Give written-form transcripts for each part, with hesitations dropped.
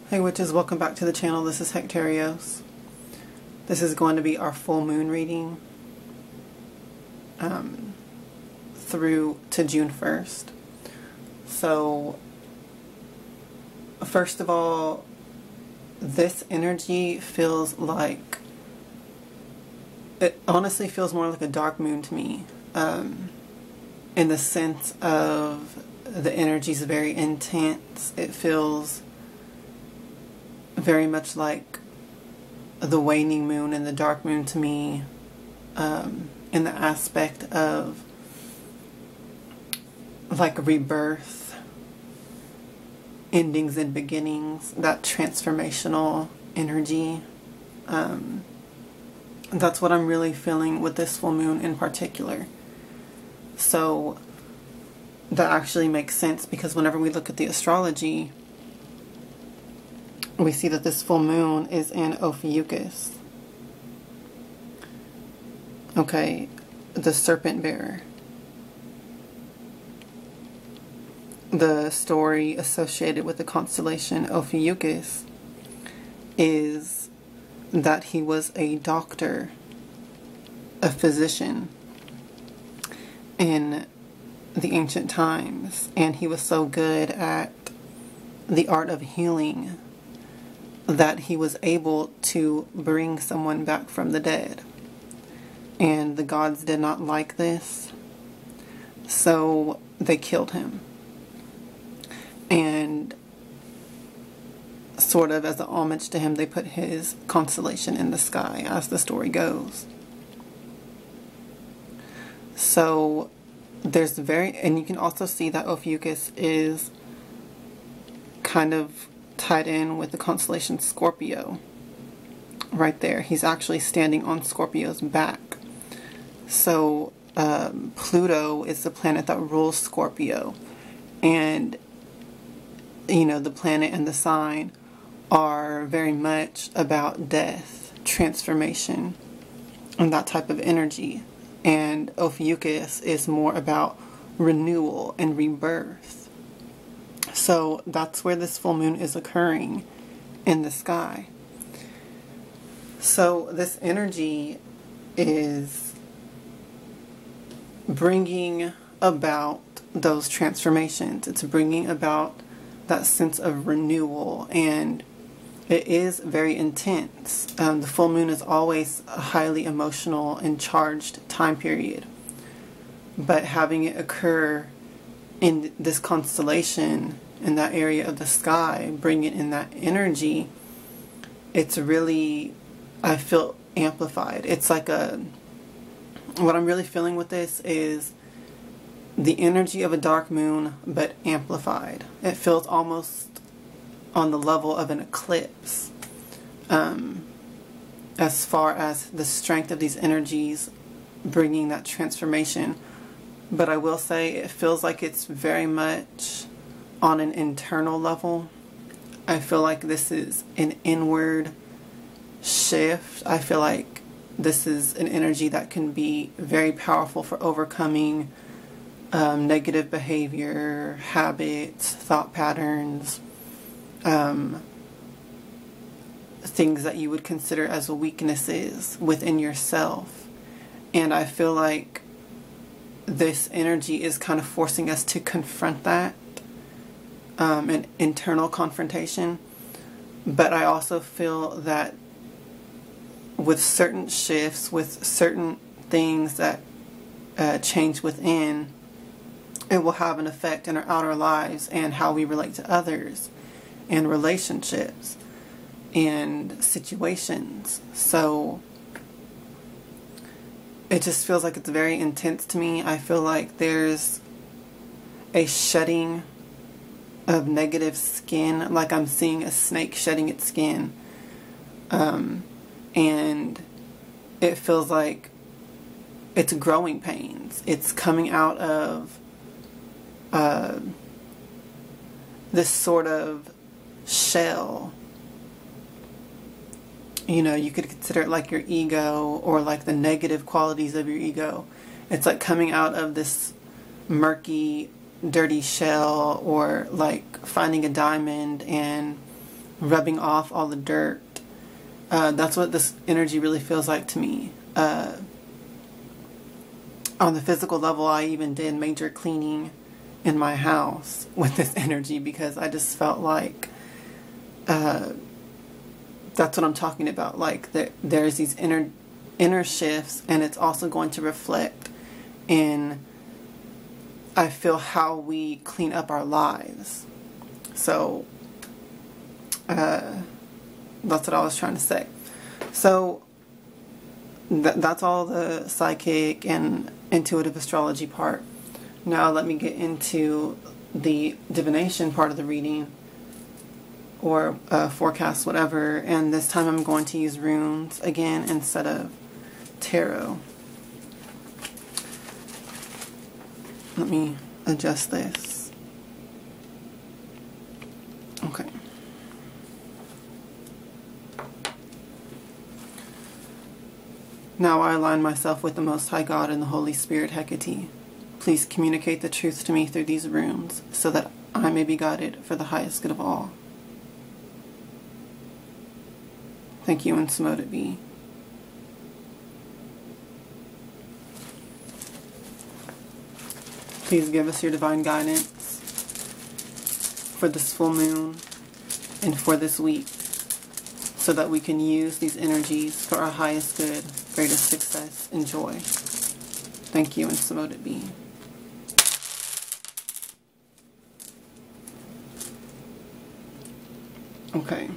Hey witches, welcome back to the channel. This is Hekterios. This is going to be our full moon reading through to June 1st. So, first of all, this energy feels like, it honestly feels more like a dark moon to me, in the sense of the energy is very intense. It feels very much like the waning moon and the dark moon to me, in the aspect of like rebirth, endings and beginnings, that transformational energy. That's what I'm really feeling with this full moon in particular. So that actually makes sense, because whenever we look at the astrology, we see that this full moon is in Ophiuchus. Okay, the serpent bearer. The story associated with the constellation Ophiuchus is that he was a doctor, a physician in the ancient times, and he was so good at the art of healing that he was able to bring someone back from the dead. And the gods did not like this, so they killed him. And sort of as a homage to him, they put his constellation in the sky, as the story goes. So there's and you can also see that Ophiuchus is kind of tied in with the constellation Scorpio. Right there, he's actually standing on Scorpio's back. So Pluto is the planet that rules Scorpio, and you know, the planet and the sign are very much about death, transformation, and that type of energy. And Ophiuchus is more about renewal and rebirth. So that's where this full moon is occurring, in the sky. So this energy is bringing about those transformations. It's bringing about that sense of renewal, and it is very intense. The full moon is always a highly emotional and charged time period. But having it occur in this constellation, in that area of the sky, bringing in that energy, it's really, I feel amplified. It's like what I'm really feeling with this is the energy of a dark moon, but amplified. It feels almost on the level of an eclipse, as far as the strength of these energies bringing that transformation. But I will say it feels like it's very much on an internal level. I feel like this is an inward shift. I feel like this is an energy that can be very powerful for overcoming negative behavior, habits, thought patterns, things that you would consider as weaknesses within yourself. And I feel like this energy is kind of forcing us to confront that, an internal confrontation. But I also feel that with certain shifts, with certain things that change within, it will have an effect in our outer lives and how we relate to others and relationships and situations. So it just feels like it's very intense to me. I feel like there's a shedding of negative skin, like I'm seeing a snake shedding its skin. And it feels like it's growing pains. It's coming out of this sort of shell. You know, you could consider it like your ego, or like the negative qualities of your ego. It's like coming out of this murky, dirty shell, or like finding a diamond and rubbing off all the dirt. That's what this energy really feels like to me. On the physical level, I even did major cleaning in my house with this energy because I just felt like that's what I'm talking about. Like there's these inner shifts, and it's also going to reflect in, I feel, how we clean up our lives. So that's what I was trying to say. So that's all the psychic and intuitive astrology part. Now let me get into the divination part of the reading, or forecast, whatever. And this time I'm going to use runes again instead of tarot. Let me adjust this. Okay. Now I align myself with the Most High God and the Holy Spirit Hekate. Please communicate the truth to me through these runes, so that I may be guided for the highest good of all. Thank you, and so mote it be. Please give us your divine guidance for this full moon and for this week, so that we can use these energies for our highest good, greatest success, and joy. Thank you, and so mote it be. Okay.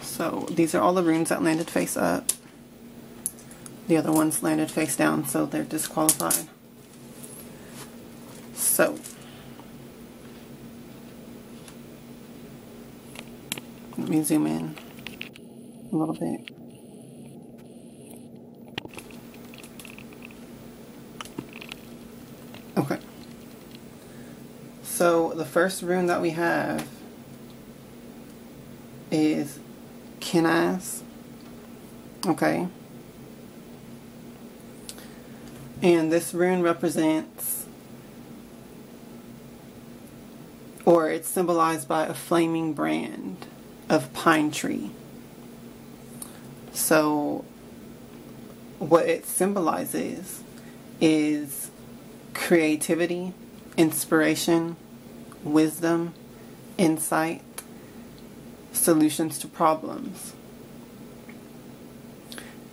So these are all the runes that landed face up. The other ones landed face down, so they're disqualified. So let me zoom in a little bit. Okay. So the first rune that we have is Kinas. Okay. And this rune represents, or it's symbolized by a flaming brand of pine tree. So what it symbolizes is creativity, inspiration, wisdom, insight, solutions to problems.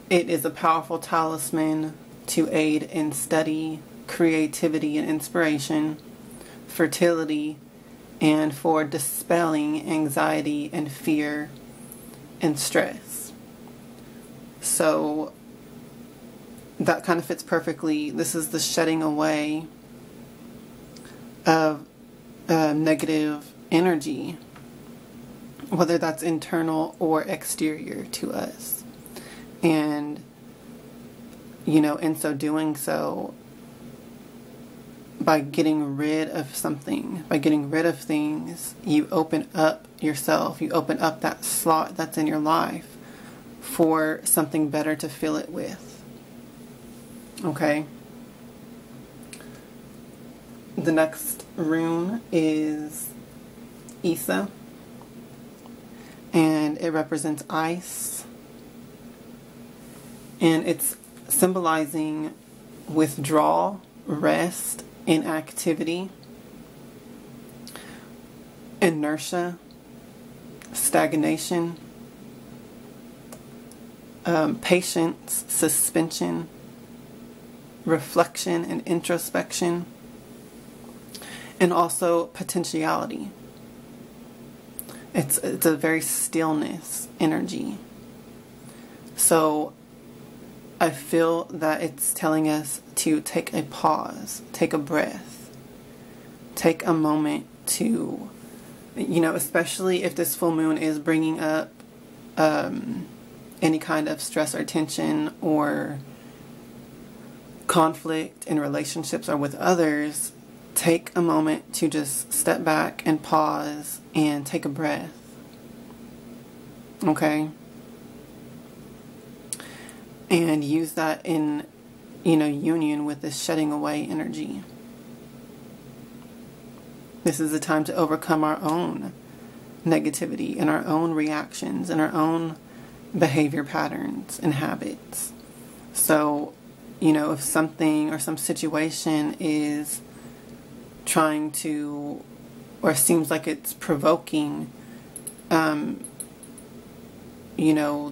It is a powerful talisman to aid in study, creativity and inspiration, fertility, and for dispelling anxiety and fear and stress. So that kind of fits perfectly. This is the shedding away of negative energy, whether that's internal or exterior to us. And, you know, in so doing so, by getting rid of something, by getting rid of things, you open up yourself, you open up that slot that's in your life for something better to fill it with. Okay? The next rune is Isa, and it represents ice, and it's symbolizing withdrawal, rest, inactivity, inertia, stagnation, patience, suspension, reflection and introspection, and also potentiality. It's a very stillness energy. So I feel that it's telling us to take a pause, take a breath, take a moment to, you know, especially if this full moon is bringing up any kind of stress or tension or conflict in relationships or with others, take a moment to just step back and pause and take a breath. Okay? and use that in, union with this shedding away energy. This is the time to overcome our own negativity and our own reactions and our own behavior patterns and habits. So, if something or some situation is trying to, or seems like it's provoking,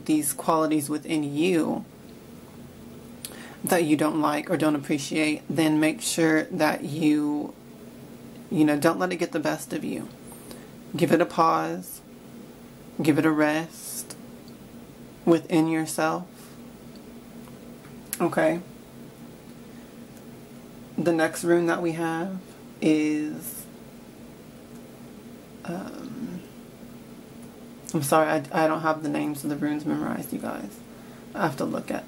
these qualities within you that you don't like or don't appreciate, then make sure that you don't let it get the best of you. Give it a pause. Give it a rest within yourself. Okay. The next rune that we have is, I'm sorry, I don't have the names of the runes memorized, you guys. I have to look at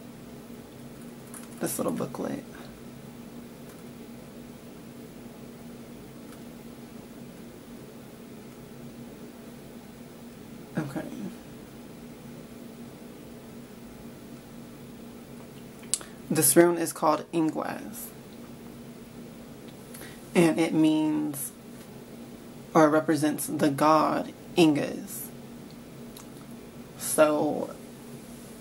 this little booklet. Okay. This rune is called Ingwaz. And it means, or represents the god Ingas. So,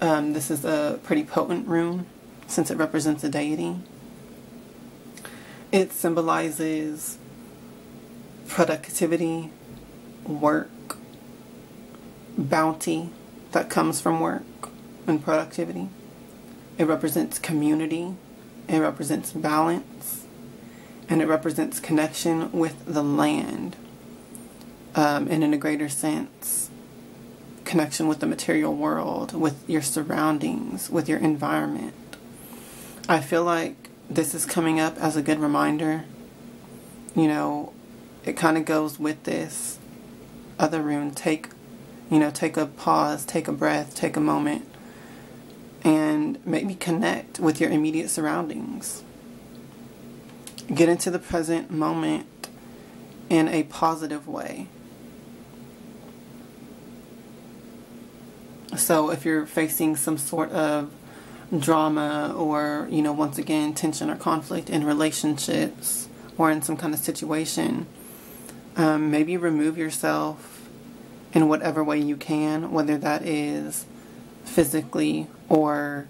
this is a pretty potent rune since it represents a deity. It symbolizes productivity, work, bounty that comes from work and productivity. It represents community. It represents balance. And it represents connection with the land. And in a greater sense, connection with the material world, with your surroundings, with your environment. I feel like this is coming up as a good reminder. It kind of goes with this other rune. Take a pause, take a breath, take a moment, and maybe connect with your immediate surroundings. Get into the present moment in a positive way. So if you're facing some sort of drama or, once again, tension or conflict in relationships or in some kind of situation, maybe remove yourself in whatever way you can, whether that is physically or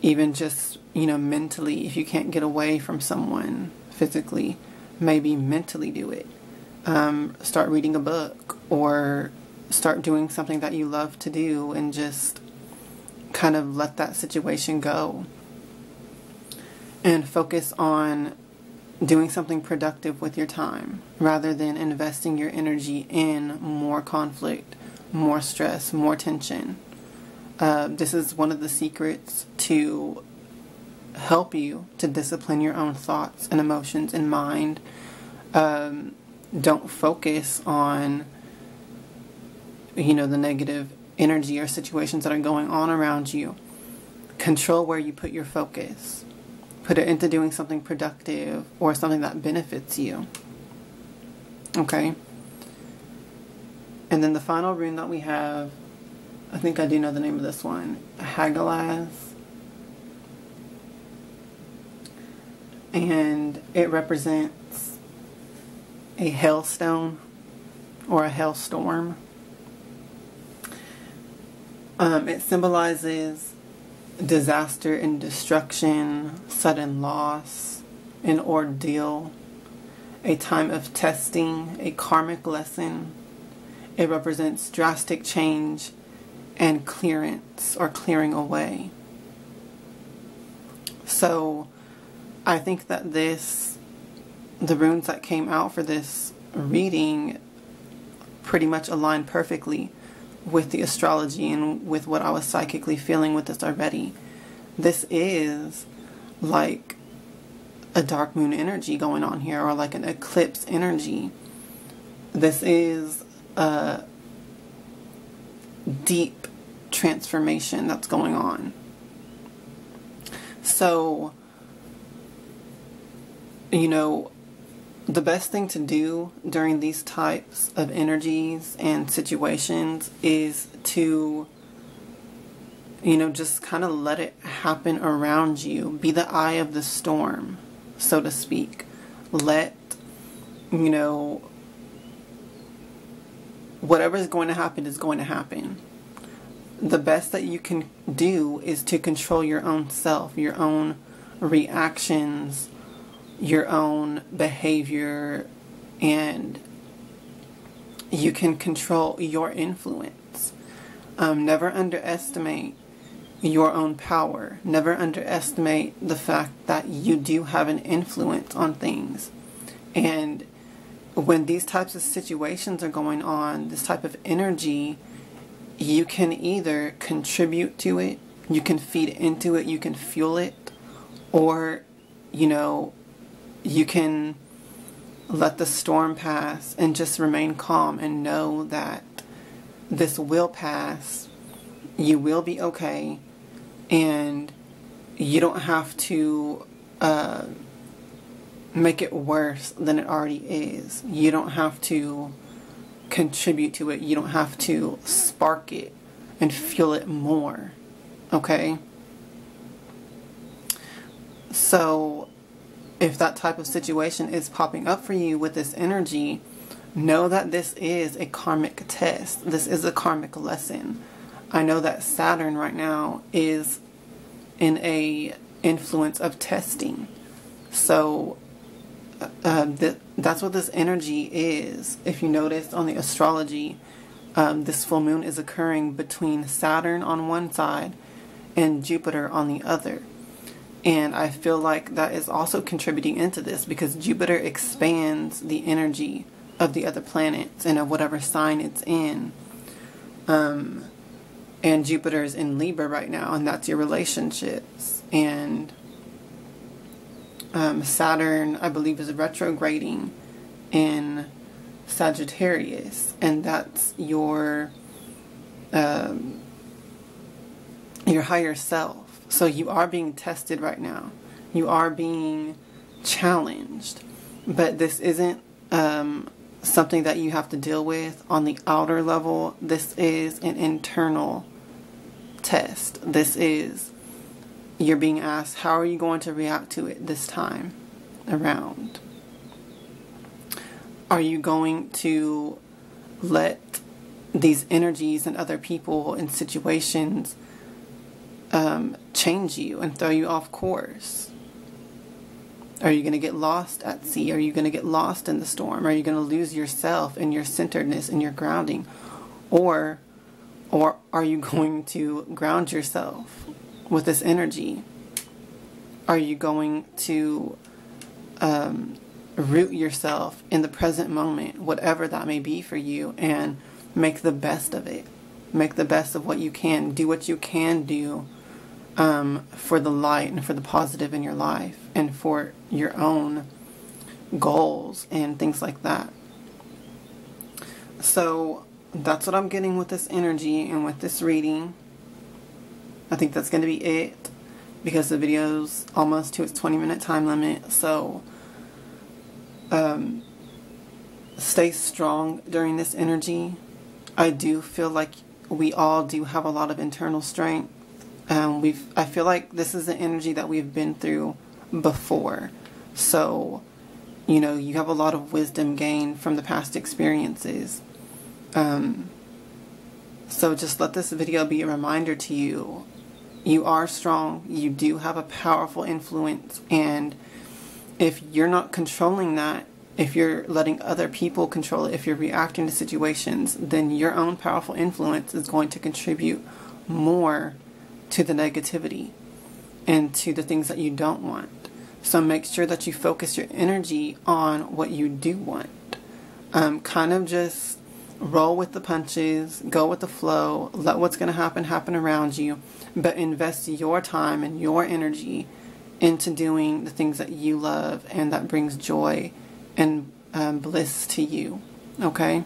even just, mentally. If you can't get away from someone physically, maybe mentally do it. Start reading a book or start doing something that you love to do and just kind of let that situation go. And focus on doing something productive with your time rather than investing your energy in more conflict, more stress, more tension. This is one of the secrets to help you to discipline your own thoughts and emotions and mind. Don't focus on, the negative energy or situations that are going on around you. Control where you put your focus. Put it into doing something productive or something that benefits you. Okay? And then the final rune that we have, I think I do know the name of this one. Hekterios. And it represents a hailstone or a hailstorm. It symbolizes disaster and destruction, sudden loss, an ordeal, a time of testing, a karmic lesson. It represents drastic change and clearance or clearing away. So I think that the runes that came out for this reading pretty much align perfectly with the astrology and with what I was psychically feeling with this already. This is like a dark moon energy going on here, or like an eclipse energy. This is a deep transformation that's going on. So, the best thing to do during these types of energies and situations is to You know, just kind of let it happen around you. Be the eye of the storm, so to speak. Let, you know, whatever is going to happen is going to happen. The best that you can do is to control your own self, your own reactions, your own behavior, and you can control your influence. Never underestimate your own power. Never underestimate the fact that you do have an influence on things. And when these types of situations are going on, this type of energy, you can either contribute to it, you can feed into it, you can fuel it, or, you know, you can let the storm pass and just remain calm and know that this will pass, you will be okay, and you don't have to make it worse than it already is. You don't have to contribute to it. You don't have to spark it and fuel it more. Okay? So, if that type of situation is popping up for you with this energy, know that this is a karmic test. This is a karmic lesson. I know that Saturn right now is in a influence of testing. So that's what this energy is. If you notice on the astrology, this full moon is occurring between Saturn on one side and Jupiter on the other. And I feel like that is also contributing into this, because Jupiter expands the energy of the other planets and of whatever sign it's in. And Jupiter is in Libra right now, and that's your relationships. And Saturn, I believe, is retrograding in Sagittarius, and that's your higher self. So you are being tested right now. You are being challenged, but this isn't something that you have to deal with on the outer level. This is an internal test. This is, you're being asked, how are you going to react to it this time around? Are you going to let these energies and other people and situations change you and throw you off course? Are you going to get lost at sea? Are you going to get lost in the storm? Are you going to lose yourself and your centeredness and your grounding? Or are you going to ground yourself with this energy? Are you going to root yourself in the present moment, whatever that may be for you, and make the best of it? Make the best of what you can. Do what you can do for the light and for the positive in your life and for your own goals and things like that. So that's what I'm getting with this energy and with this reading. I think that's going to be it, because the video's almost to its 20-minute time limit. So stay strong during this energy. I do feel like we all do have a lot of internal strength. I feel like this is an energy that we've been through before. So, you know, you have a lot of wisdom gained from the past experiences. So just let this video be a reminder to you. You are strong. You do have a powerful influence. And if you're not controlling that, if you're letting other people control it, if you're reacting to situations, then your own powerful influence is going to contribute more to the negativity and to the things that you don't want. So make sure that you focus your energy on what you do want. Kind of just roll with the punches, go with the flow, let what's going to happen around you, but invest your time and your energy into doing the things that you love and that brings joy and bliss to you. Okay?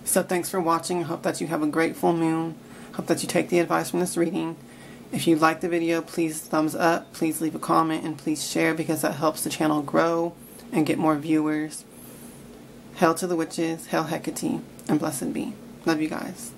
So thanks for watching. I hope that you have a great full moon. Hope that you take the advice from this reading. If you like the video, please thumbs up, please leave a comment, and please share, because that helps the channel grow and get more viewers. Hail to the witches, hail Hecate, and blessed be. Love you guys.